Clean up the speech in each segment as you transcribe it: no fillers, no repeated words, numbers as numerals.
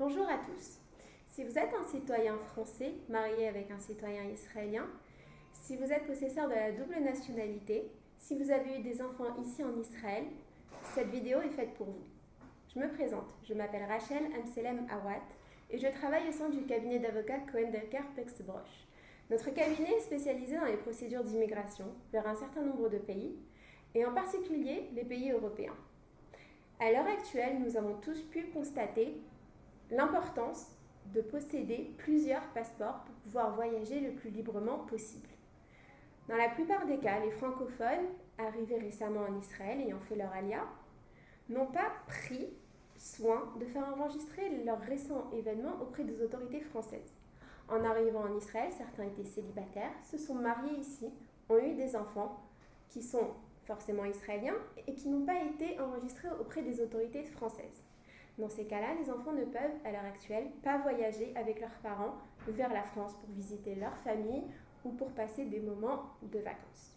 Bonjour à tous. Si vous êtes un citoyen français marié avec un citoyen israélien, si vous êtes possesseur de la double nationalité, si vous avez eu des enfants ici en Israël, cette vidéo est faite pour vous. Je me présente, je m'appelle Rachel Amselem Awad et je travaille au sein du cabinet d'avocats Cohen-Delker Pexbroch. Notre cabinet est spécialisé dans les procédures d'immigration vers un certain nombre de pays, et en particulier les pays européens. À l'heure actuelle, nous avons tous pu constater l'importance de posséder plusieurs passeports pour pouvoir voyager le plus librement possible. Dans la plupart des cas, les francophones, arrivés récemment en Israël ayant fait leur alia, n'ont pas pris soin de faire enregistrer leurs récents événements auprès des autorités françaises. En arrivant en Israël, certains étaient célibataires, se sont mariés ici, ont eu des enfants qui sont forcément israéliens et qui n'ont pas été enregistrés auprès des autorités françaises. Dans ces cas-là, les enfants ne peuvent, à l'heure actuelle, pas voyager avec leurs parents vers la France pour visiter leur famille ou pour passer des moments de vacances.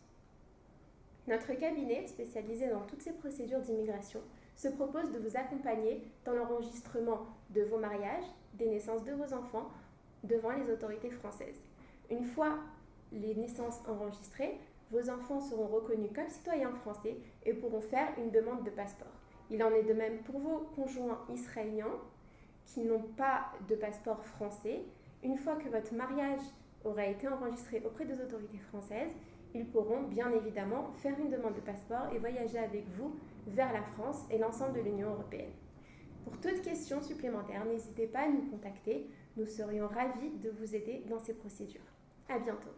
Notre cabinet, spécialisé dans toutes ces procédures d'immigration, se propose de vous accompagner dans l'enregistrement de vos mariages, des naissances de vos enfants, devant les autorités françaises. Une fois les naissances enregistrées, vos enfants seront reconnus comme citoyens français et pourront faire une demande de passeport. Il en est de même pour vos conjoints israéliens qui n'ont pas de passeport français. Une fois que votre mariage aura été enregistré auprès des autorités françaises, ils pourront bien évidemment faire une demande de passeport et voyager avec vous vers la France et l'ensemble de l'Union européenne. Pour toute question supplémentaire, n'hésitez pas à nous contacter. Nous serions ravis de vous aider dans ces procédures. À bientôt.